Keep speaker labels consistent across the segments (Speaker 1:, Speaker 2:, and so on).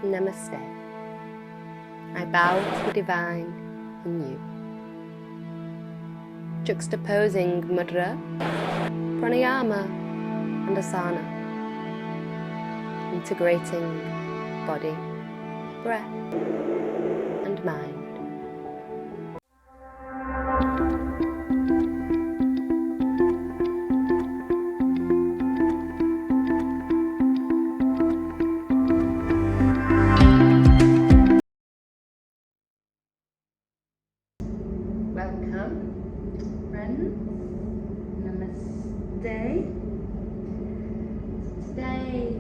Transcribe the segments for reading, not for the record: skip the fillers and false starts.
Speaker 1: Namaste. I bow to the divine in you. Juxtaposing mudra, pranayama and asana. Integrating body, breath and mind. Welcome, friends. Namaste. Today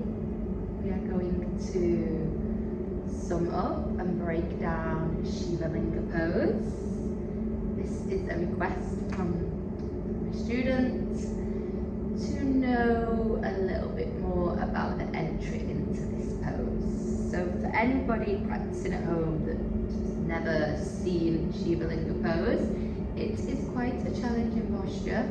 Speaker 1: we are going to sum up and break down Shiva Pose. This is a request from my students to know a little bit more about the entry into this pose. So for anybody practicing at home that's never seen Shiva Pose, it is quite a challenging posture.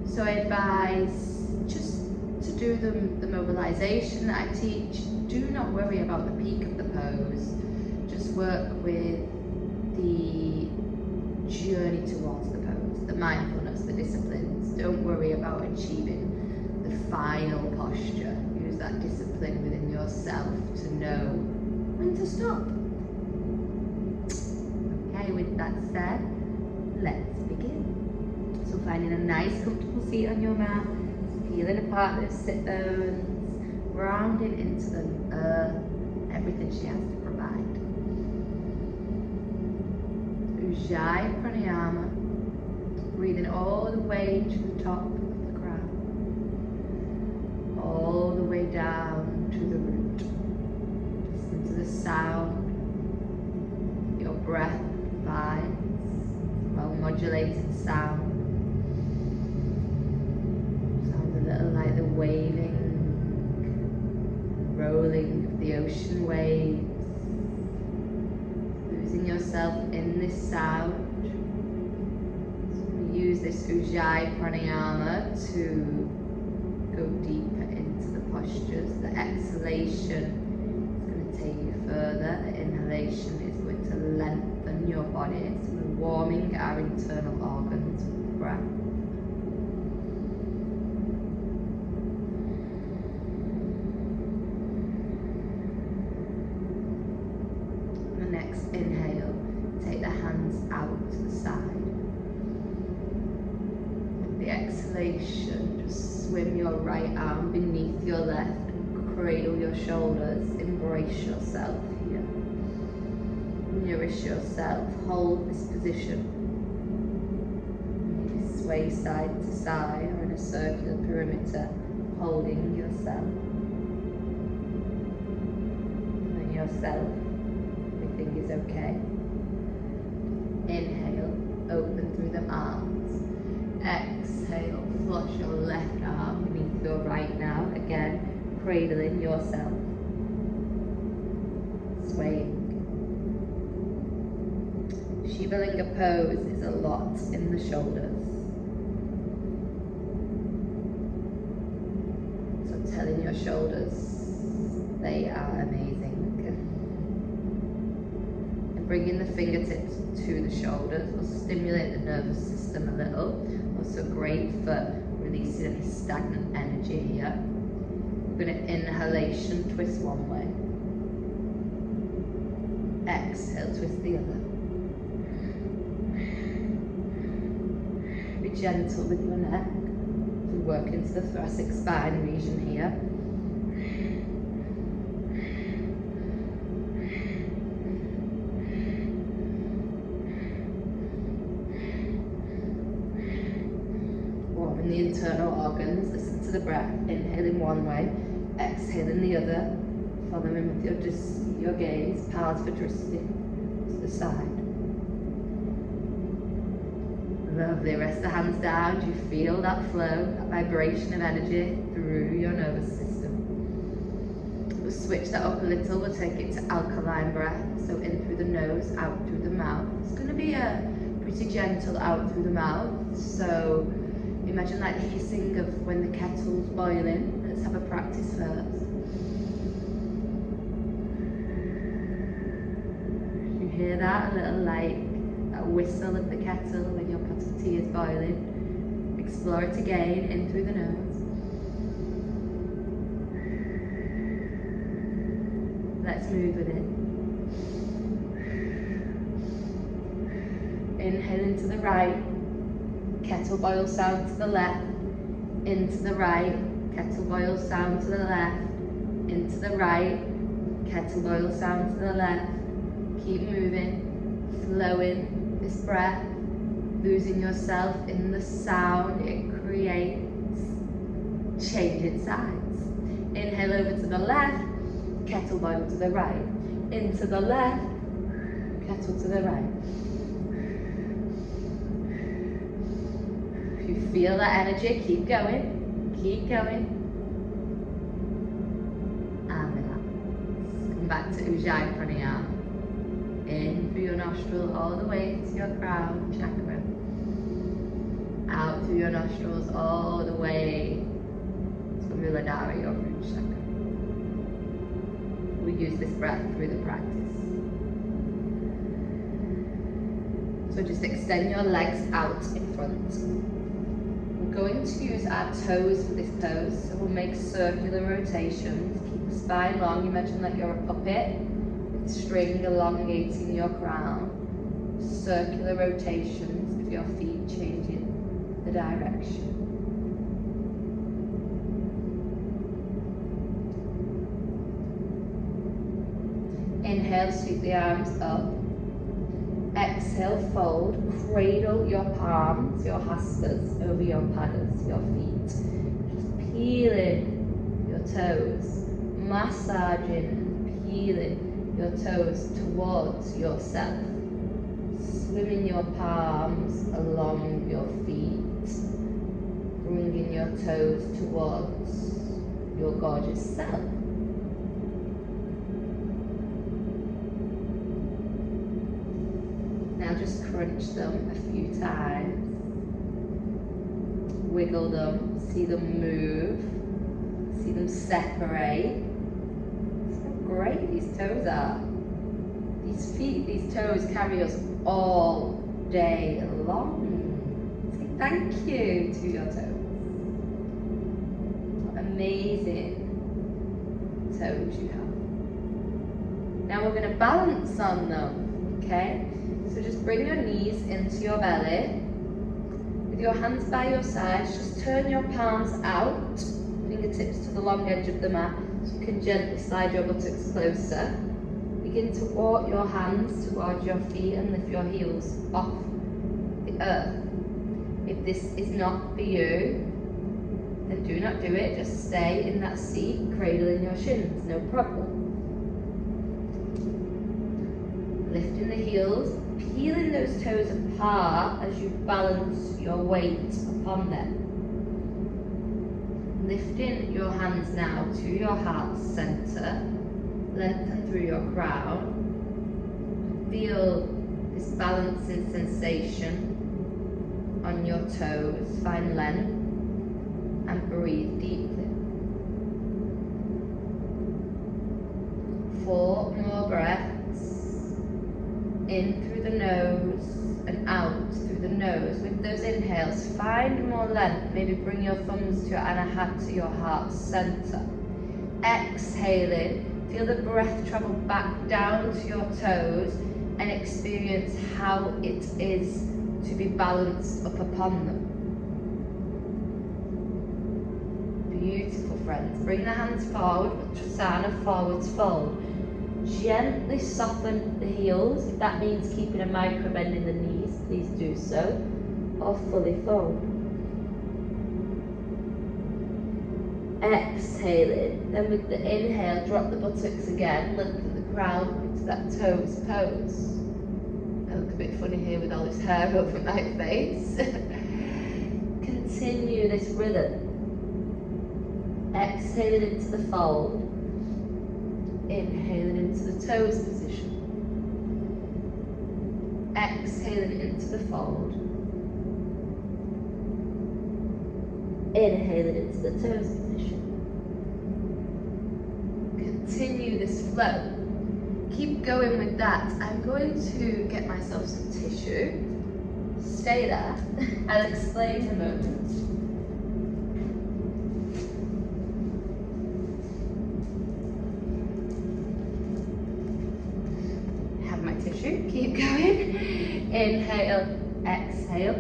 Speaker 1: So I advise just to do the mobilisation that I teach. Do not worry about the peak of the pose. Just work with the journey towards the pose, the mindfulness, the disciplines. Don't worry about achieving the final posture. Use that discipline within yourself to know when to stop. Okay, with that said, let's begin. So finding a nice comfortable seat on your mat, peeling apart those sit bones, grounding into the earth, everything she has to provide. Ujjayi pranayama, breathing all the way to the top of the crown, all the way down to the root. Listen to the sound your breath provides, well-modulated sound. Sounds a little like the waving, rolling of the ocean waves. Losing yourself in this sound. So we use this Ujjayi pranayama to go deeper into the postures. The exhalation is going to take you further. The inhalation is going to lengthen your body. So we're warming our internal organs with the breath. Next inhale, take the hands out to the side. With the exhalation, just swim your right arm beneath your left and cradle your shoulders. Embrace yourself here. Nourish yourself. Hold this position. Maybe sway side to side or in a circular perimeter, holding yourself. And yourself. Is okay. Inhale, open through the arms. Exhale, flush your left arm beneath your right now. Again, cradling yourself. Swaying. Shiva Pose is a lot in the shoulders. So telling your shoulders they are amazing. Bringing the fingertips to the shoulders will stimulate the nervous system a little. Also great for releasing any stagnant energy here. We're going to inhalation, twist one way. Exhale, twist the other. Be gentle with your neck. We work into the thoracic spine region here. The internal organs, listen to the breath, inhaling one way, exhaling the other, following with your gaze, palms for drishti to the side. Lovely, rest the hands down. Do you feel that flow, that vibration of energy through your nervous system? We'll switch that up a little, we'll take it to alkaline breath, so in through the nose, out through the mouth. It's going to be a pretty gentle out through the mouth, so imagine like the hissing of when the kettle's boiling. Let's have a practice first. that, a little like a whistle of the kettle when your pot of tea is boiling. Explore it again, in through the nose. Let's move with it. Inhale into the right, kettle boil sound to the left, into the right, kettle boil sound to the left, into the right, kettle boil sound to the left. Keep moving, flowing this breath, losing yourself in the sound it creates. Change its sides. Inhale over to the left, kettle boil to the right, into the left, kettle to the right. If you feel that energy, keep going, keep going. And relax. Come back to Ujjayi Pranayama. In through your nostril all the way to your crown chakra. Out through your nostrils all the way to Muladhara, your root chakra. We use this breath through the practice. So just extend your legs out in front. We're going to use our toes for this pose, so we'll make circular rotations. Keep the spine long, imagine like you're a puppet, with string elongating your crown. Circular rotations with your feet changing the direction. Inhale, sweep the arms up. Exhale, fold, cradle your palms, your hastas, over your padas, your feet. Just peeling your toes, massaging and peeling your toes towards yourself. Swimming your palms along your feet, bringing your toes towards your gorgeous self. Now just crunch them a few times, wiggle them, see them move, see them separate. So great these toes are. These feet, these toes carry us all day long. Say thank you to your toes. What amazing toes you have. Now we're going to balance on them, okay? So just bring your knees into your belly. With your hands by your sides, just turn your palms out, fingertips to the long edge of the mat, so you can gently slide your buttocks closer. Begin to walk your hands towards your feet and lift your heels off the earth. If this is not for you, then do not do it. Just stay in that seat, cradling your shins, no problem. Lifting the heels, peeling those toes apart as you balance your weight upon them. Lifting your hands now to your heart center, lengthen through your crown. Feel this balancing sensation on your toes, find length, and breathe deeply. 4 more breaths. In through the nose and out through the nose. With those inhales, find more length. Maybe bring your thumbs to your anahata, your heart center. Exhaling, feel the breath travel back down to your toes and experience how it is to be balanced up upon them. Beautiful, friends. Bring the hands forward, Trasana, forwards fold. Gently soften the heels. If that means keeping a micro bend in the knees, please do so, or fully fold. Exhaling, then with the inhale, drop the buttocks again, lengthen the crown into that toes pose. I look a bit funny here with all this hair over my face. Continue this rhythm. Exhaling into the fold. Inhaling into the toes position. Exhaling into the fold. Inhaling into the toes position. Continue this flow. keep going with that, I'm going to get myself some tissue. Stay there. I'll explain in a moment. Have my tissue. Keep going. Inhale, exhale.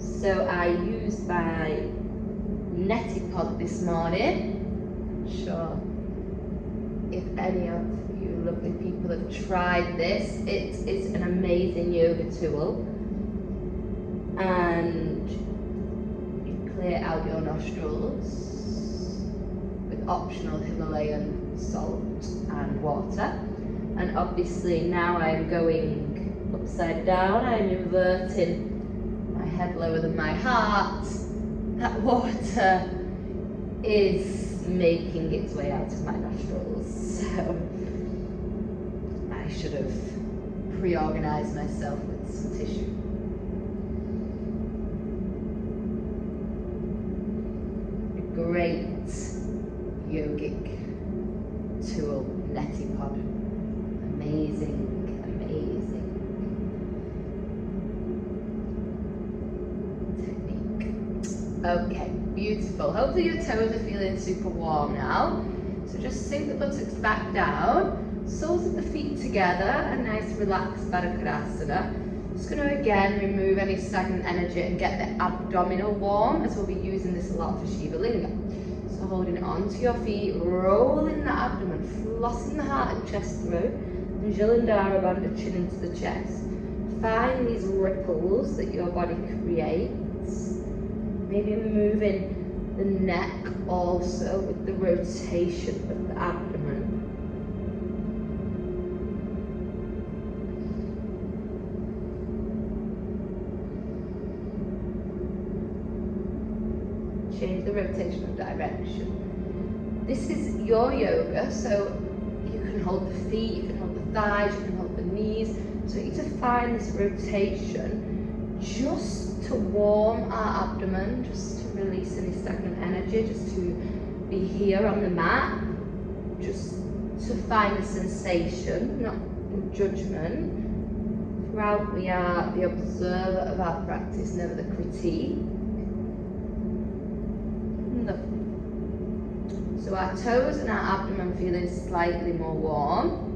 Speaker 1: So I used my neti pod this morning. Sure. If any of you lovely people have tried this, it is an amazing yoga tool, and you clear out your nostrils with optional Himalayan salt and water. And obviously now I'm going upside down, I'm inverting my head lower than my heart. That water is making its way out of my nostrils, so I should have pre-organised myself with some tissue. A great yogic tool, neti pod. Amazing, amazing technique. Okay. Beautiful. Hopefully your toes are feeling super warm now. So just sink the buttocks back down, soles of the feet together, a nice relaxed Baddha. Just going to again remove any stagnant energy and get the abdominal warm, as we'll be using this a lot for Shiva Linga. So holding on to your feet, rolling the abdomen, flossing the heart and chest through, and Jalandhara Bandha, chin into the chest. Find these ripples that your body creates. Maybe moving the neck also with the rotation of the abdomen. Change the rotation of direction. This is your yoga, so you can hold the feet, you can hold the thighs, you can hold the knees. So you need to find this rotation just to warm our abdomen, just to release any stagnant energy, just to be here on the mat, just to find the sensation, not in judgment. Throughout we are the observer of our practice, never the critique. Lovely. So our toes and our abdomen feeling slightly more warm.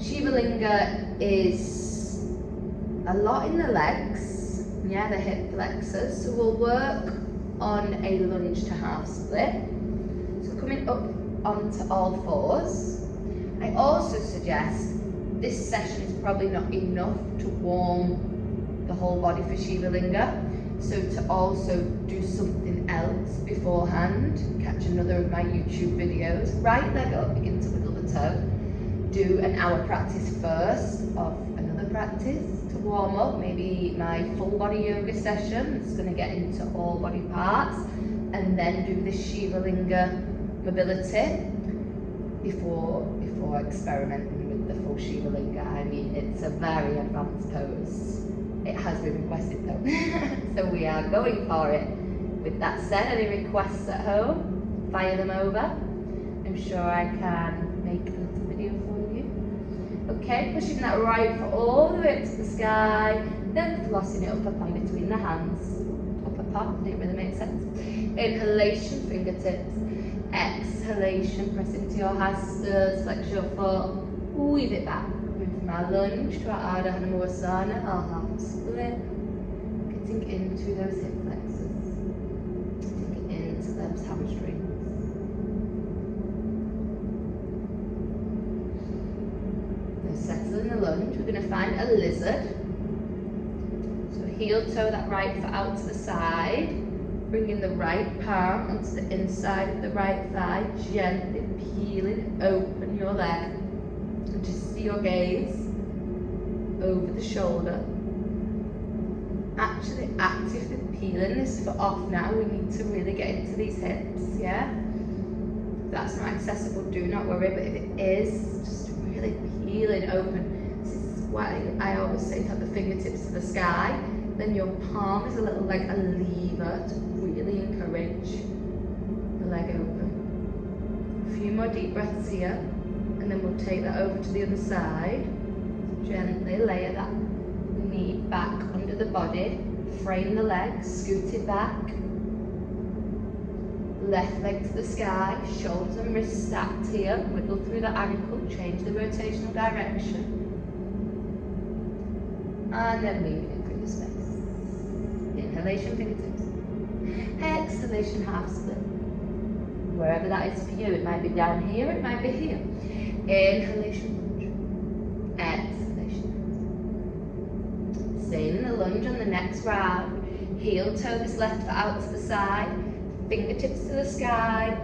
Speaker 1: Shiva Linga is a lot in the legs, yeah, the hip flexors. So we'll work on a lunge to half split. So coming up onto all fours. I also suggest this session is probably not enough to warm the whole body for Shiva Linga. So to also do something else beforehand, catch another of my YouTube videos, right leg up, begin to wiggle the toe. Do an hour practice first of another practice to warm up, maybe my full body yoga session. It's going to get into all body parts, and then do the Shiva Linga mobility before experimenting with the full Shiva Linga. I mean, it's a very advanced pose. It has been requested though, so we are going for it. With that said, any requests at home, fire them over. I'm sure I can make a little video for you. Okay, pushing that right foot all the way up to the sky, then flossing it up and between the hands. Up apart, didn't really make sense. Inhalation, fingertips. Exhalation, press into your hasters, flex your foot, weave it back. Move from our lunge to our Ardha Hanuasana, our half split. Getting into those hip flexors. Getting into those hamstrings. Now settle in the lunge. We're going to find a lizard. So heel toe that right foot out to the side. Bringing the right palm onto the inside of the right thigh, gently peeling open your leg. And just see your gaze over the shoulder. Actually actively peeling this foot off now. We need to really get into these hips, yeah? If that's not accessible, do not worry, but if it is, just really peeling open. This is why I always say to have the fingertips to the sky. Then your palm is a little like a lever to really encourage the leg open. A few more deep breaths here, And then we'll take that over to the other side. Gently layer that knee back under the body, frame the leg, scoot it back. Left leg to the sky, shoulders and wrists stacked here, wiggle through the ankle, change the rotational direction. And then moving it through the space. Inhalation, fingertips. Exhalation, half split. Wherever that is for you, it might be down here, it might be here. Inhalation, lunge. Exhalation. Staying in the lunge on the next round. Heel toe this left foot out to the side. Fingertips to the sky.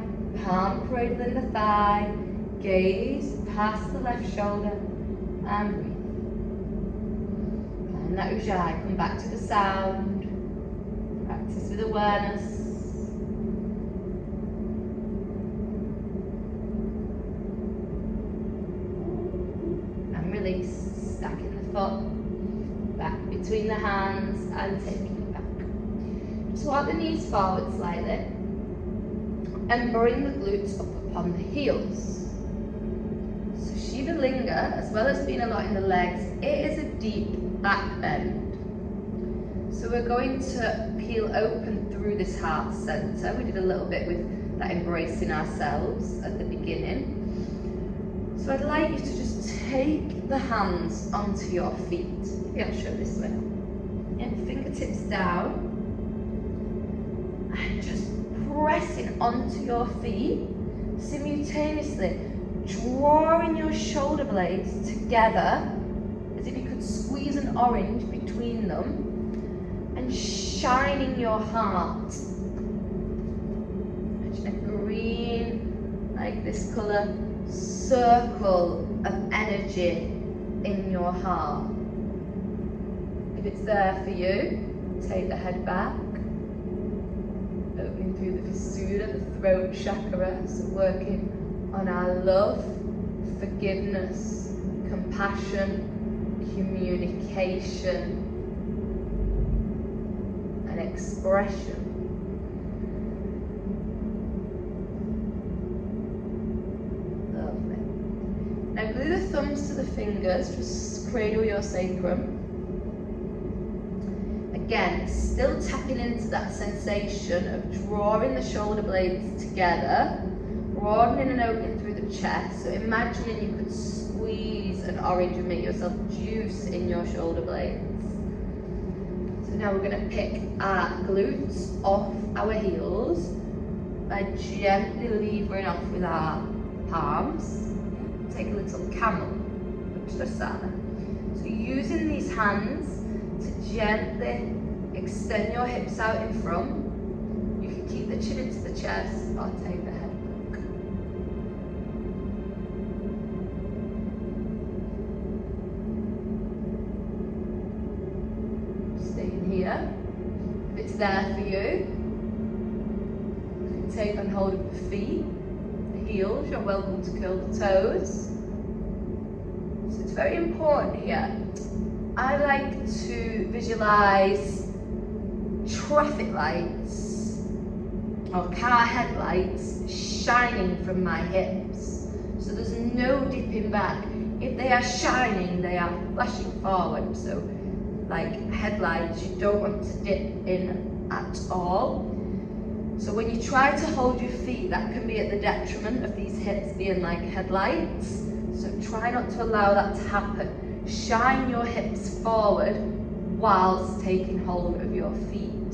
Speaker 1: Palm cradling the thigh. Gaze past the left shoulder. And breathe. And that ujjayi. Come back to the sound. Practice with awareness. Release, stacking the foot back between the hands and taking it back. Just walk the knees forward slightly and bring the glutes up upon the heels. So Shiva Linga, as well as being a lot in the legs, it is a deep back bend. So we're going to peel open through this heart center. We did a little bit with that embracing ourselves at the beginning. So I'd like you to just take the hands onto your feet. Maybe I'll show this way. And fingertips down. And just pressing onto your feet, simultaneously drawing your shoulder blades together as if you could squeeze an orange between them and shining your heart. Imagine a green, like this colour, circle of energy in your heart. If it's there for you, take the head back, opening through the Visuddha, the throat chakra, so working on our love, forgiveness, compassion, communication, and expression. Now glue the thumbs to the fingers, just cradle your sacrum. Again, still tapping into that sensation of drawing the shoulder blades together, broadening and opening through the chest. So imagining you could squeeze an orange and make yourself juice in your shoulder blades. So now we're going to pick our glutes off our heels by gently levering off with our palms. Take a little camel, Uttanasana. So using these hands to gently extend your hips out in front. You can keep the chin into the chest or take the head back. Staying here. If it's there for you, you can take on hold of the feet. Heels, you're welcome to curl the toes. So it's very important here. I like to visualize traffic lights or car headlights shining from my hips. So there's no dipping back. If they are shining, they are flashing forward. So like headlights, you don't want to dip in at all. So when you try to hold your feet, that can be at the detriment of these hips being like headlights. So try not to allow that to happen. Shine your hips forward whilst taking hold of your feet.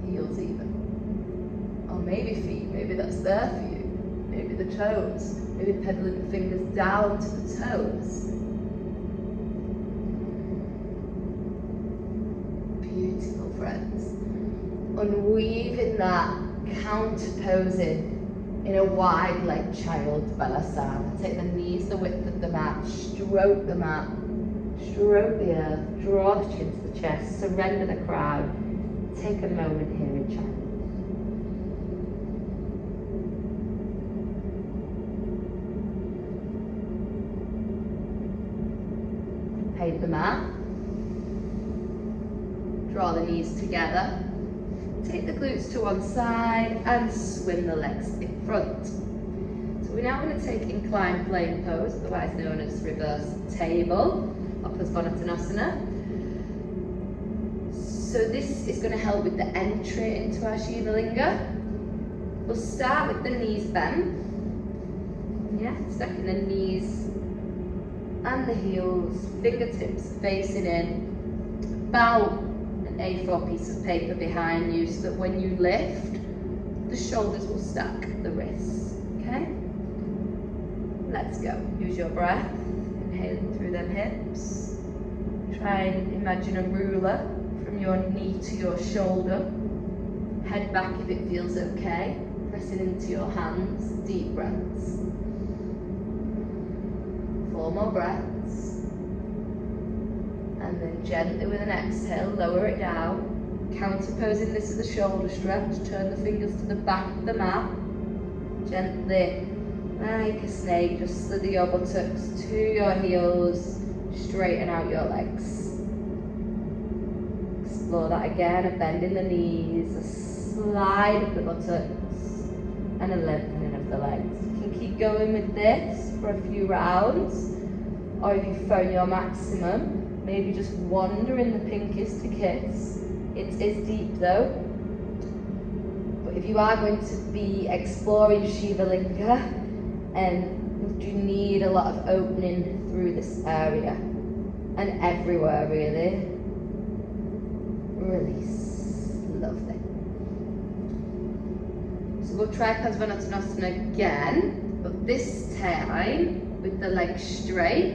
Speaker 1: Heels even. Or maybe feet, maybe that's there for you. Maybe the toes. Maybe pedaling the fingers down to the toes. Beautiful, friends. Unweaving that, counter posing in a wide leg child balasana. Take the knees the width of the mat, stroke the mat, stroke the earth, draw the chin to the chest, surrender the crown. Take a moment here in child. Paint the mat. Draw the knees together. Take the glutes to one side and swing the legs in front. So So we're now going to take inclined plane pose, otherwise known as reverse table, or Padasvanottanasana. So this is going to help with the entry into our Shiva Linga. We'll start with the knees bent. Yeah, stacking the knees and the heels, fingertips facing in. About an A4 piece of paper behind you so that when you lift, the shoulders will stack the wrists. Okay? Let's go. Use your breath. Inhaling through them hips. Try and imagine a ruler from your knee to your shoulder. Head back if it feels okay. Pressing into your hands. Deep breaths. 4 more breaths. And then gently with an exhale, lower it down. Counterposing this as a shoulder stretch. Turn the fingers to the back of the mat. Gently, like a snake, just slither your buttocks to your heels. Straighten out your legs. Explore that again, a bend in the knees, a slide of the buttocks, and a lengthening of the legs. You can keep going with this for a few rounds, or if you found your maximum, maybe just wander in the pinkies to kiss. It is deep though, but if you are going to be exploring Shiva Linga, and you need a lot of opening through this area and everywhere really. Release. Lovely. So we'll try Padasvanottanasana again, but this time with the legs straight.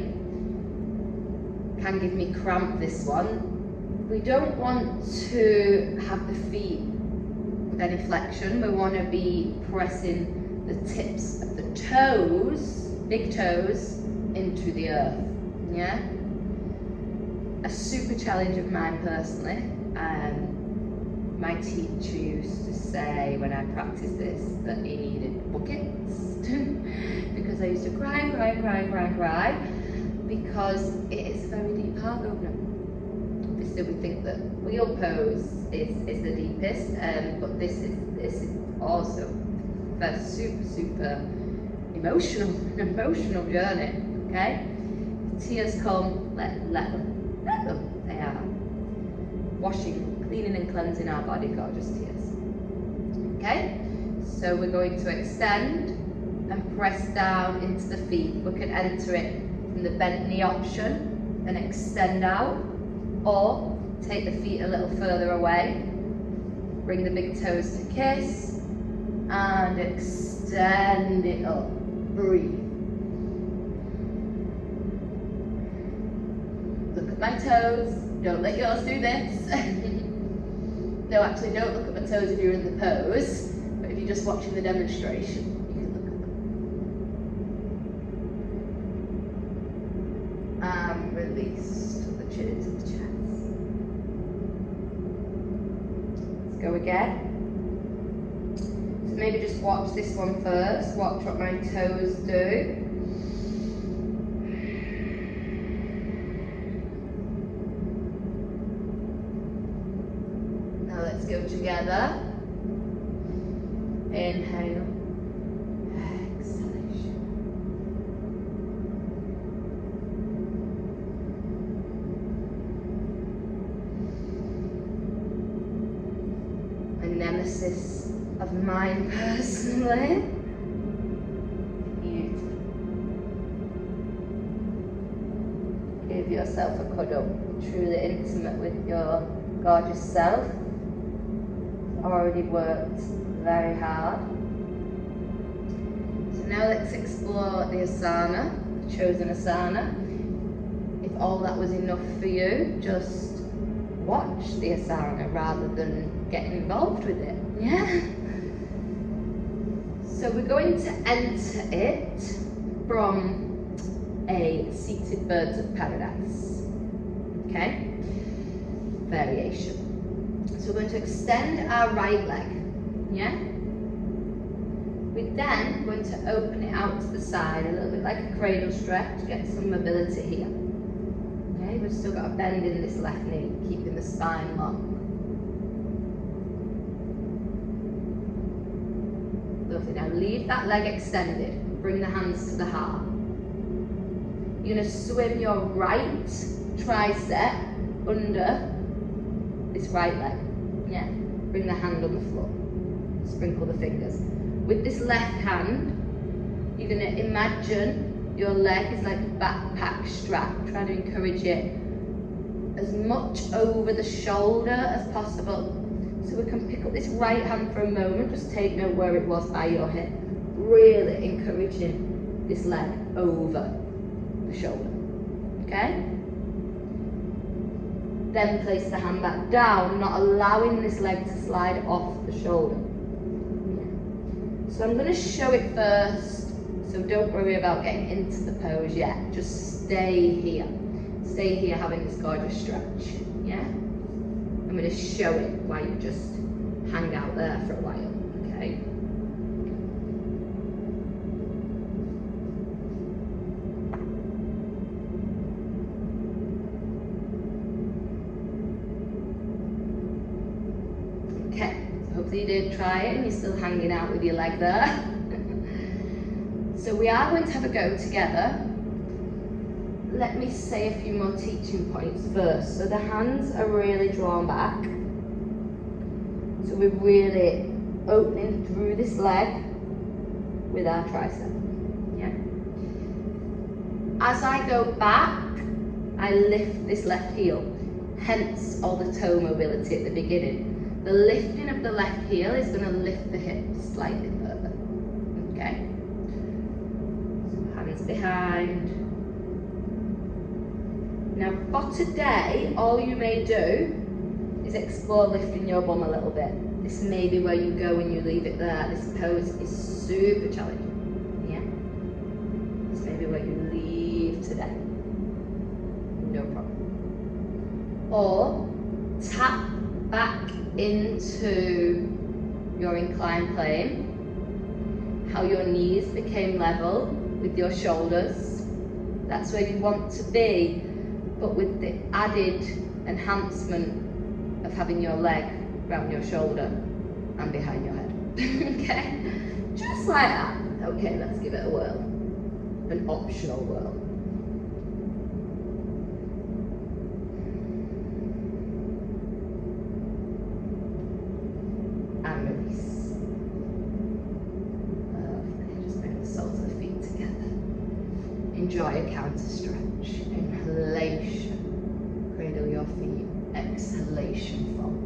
Speaker 1: Can give me cramp, this one. We don't want to have the feet with any flexion. We want to be pressing the tips of the toes, big toes, into the earth. Yeah? A super challenge of mine personally. My teacher used to say when I practiced this that he needed buckets because I used to cry, because it is a very deep heart opener. Obviously we think that wheel pose is the deepest, but this is also a super an emotional journey. Okay, if tears come, let them. They are washing, cleaning and cleansing our body. Gorgeous tears. Okay, so we're going to extend and press down into the feet. We can enter it from the bent knee option and extend out, or take the feet a little further away, bring the big toes to kiss, and extend it up. Breathe. Look at my toes. Don't let yours do this. No, actually don't look at my toes if you're in the pose, but if you're just watching the demonstration, you can look at them. And release to the chin into the chest. Let's go again. So maybe just watch this one first. Watch what my toes do. Now let's go together. Inhale. Exhalation. A nemesis of mine personally. Beautiful. Give yourself a cuddle. Truly intimate with your gorgeous self. Already worked very hard. So now let's explore the asana, the chosen asana. If all that was enough for you, just watch the asana rather than get involved with it. Yeah? So we're going to enter it from a seated birds of paradise. Okay? Variation. So we're going to extend our right leg. Yeah? We're then going to open it out to the side, a little bit like a cradle stretch, get some mobility here. Okay, we've still got a bend in this left knee, keeping the spine long. Lovely, now leave that leg extended. bring the hands to the heart. You're going to swim your right tricep under this right leg. Yeah, bring the hand on the floor. Sprinkle the fingers. With this left hand, you're going to imagine your leg is like a backpack strap. Try to encourage it as much over the shoulder as possible. So we can pick up this right hand for a moment, just take note where it was by your hip. Really encouraging this leg over the shoulder, okay? Then place the hand back down, not allowing this leg to slide off the shoulder. So I'm going to show it first. So don't worry about getting into the pose yet, just stay here. Stay here having this gorgeous stretch, yeah? I'm going to show it while you just hang out there for a while, okay? Okay, so hopefully you did try it and you're still hanging out with your leg there. So we are going to have a go together. Let me say a few more teaching points first. So the hands are really drawn back. So we're really opening through this leg with our tricep. Yeah. As I go back, I lift this left heel. Hence all the toe mobility at the beginning. The lifting of the left heel is going to lift the hips slightly further. Okay. Behind. Now for today, all you may do is explore lifting your bum a little bit. This may be where you go when you leave it there. This pose is super challenging. Yeah? This may be where you leave today. No problem. Or tap back into your inclined plane. How your knees became level with your shoulders. That's where you want to be, but with the added enhancement of having your leg around your shoulder and behind your head. Okay? Just like that. Okay, let's give it a whirl. An optional whirl. And release. Enjoy a counter stretch. Inhalation, cradle your feet. Exhalation, fold.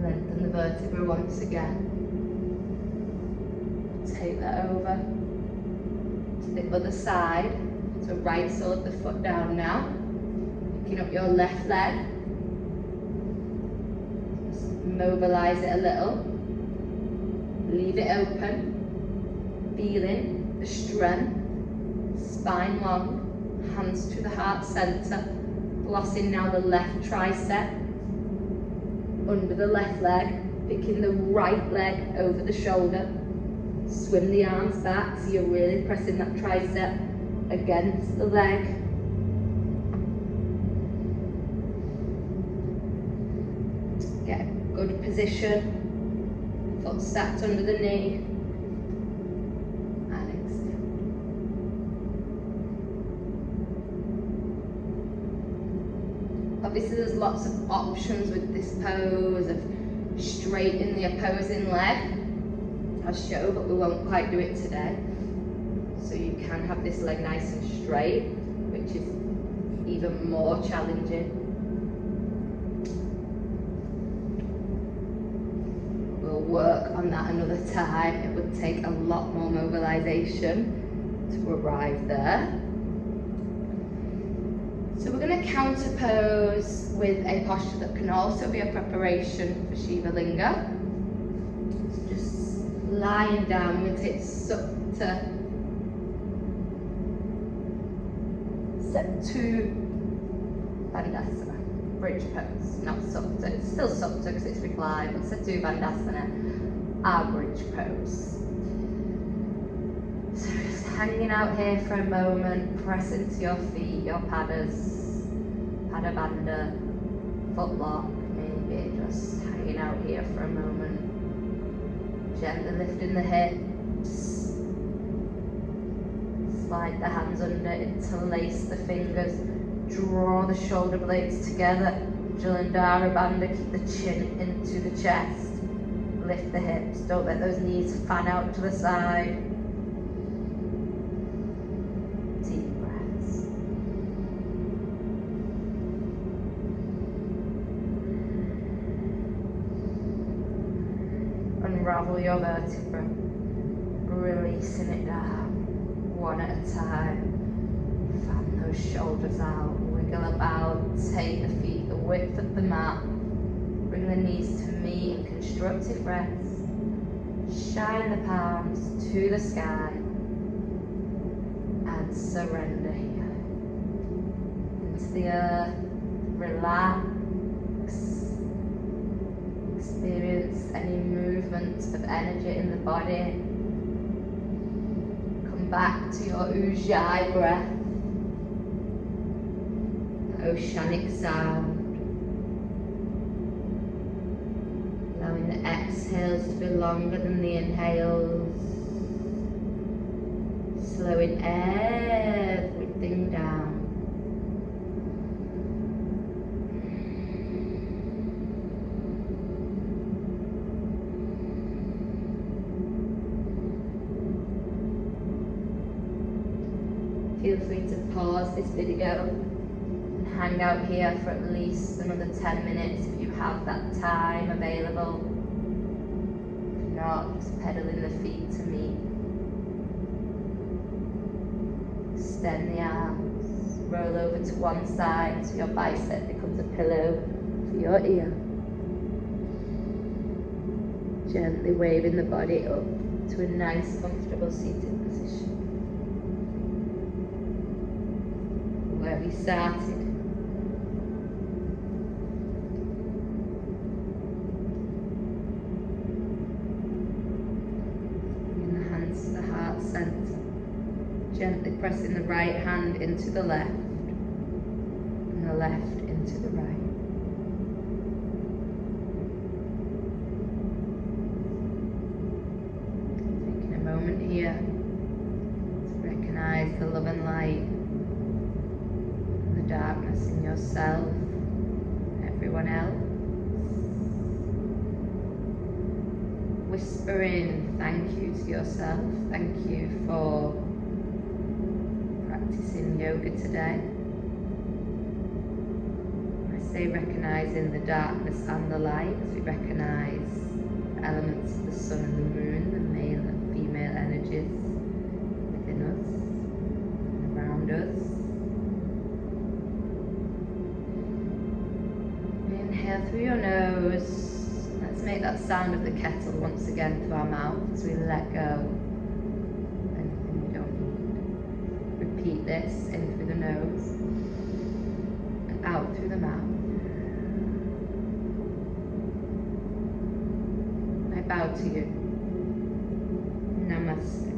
Speaker 1: Lengthen the vertebra once again. Take that over to the other side. So right sole of the foot down now. Picking up your left leg. Just mobilize it a little. Leave it open, feeling the strength, spine long, hands to the heart center, glossing now the left tricep, under the left leg, picking the right leg over the shoulder, swim the arms back so you're really pressing that tricep against the leg. Get a good position. Foot stacked under the knee, and exhale. Obviously there's lots of options with this pose of straightening the opposing leg. I'll show, but we won't quite do it today. So you can have this leg nice and straight, which is even more challenging. Work on that another time. It would take a lot more mobilization to arrive there. So we're going to counter pose with a posture that can also be a preparation for Shiva Linga. So just lying down, we're going to take Supta, Step 2 Bandhasana. Bridge pose, not Supta. It's still Supta because it's reclined, but Setu Bandhasana, our bridge pose. So just hanging out here for a moment, press into your feet, your padas, pada bandha, foot lock, maybe just hanging out here for a moment. Gently lifting the hips. Slide the hands under, interlace the fingers. Draw the shoulder blades together. Jalandhara Bandha, keep the chin into the chest. Lift the hips, don't let those knees fan out to the side. Deep breaths. Unravel your vertebra, releasing it down, one at a time. Fan those shoulders out, wiggle about, take the feet the width of the mat. Bring the knees to meet in constructive rest. Shine the palms to the sky and surrender here. Into the earth, relax. Experience any movement of energy in the body. Come back to your Ujjayi breath, the oceanic sound. Allowing the exhales to be longer than the inhales. Slowing everything down. Feel free to pause this video and hang out here for at least another 10 minutes if you have that time available. If not, just pedaling the feet to meet. Extend the arms, roll over to one side so your bicep becomes a pillow for your ear. Gently waving the body up to a nice comfortable seated position. Where we started. Bringing the hands to the heart center. Gently pressing the right hand into the left and the left into the right. Taking a moment here to recognize the love and light, darkness in yourself, everyone else. Whispering thank you to yourself. Thank you for practicing yoga today. I say recognizing the darkness and the light as we recognize the elements of the sun and the moon, the male and female energies within us and around us. Inhale through your nose. Let's make that sound of the kettle once again through our mouth as we let go of anything we don't need. Repeat this in through the nose and out through the mouth. I bow to you. Namaste.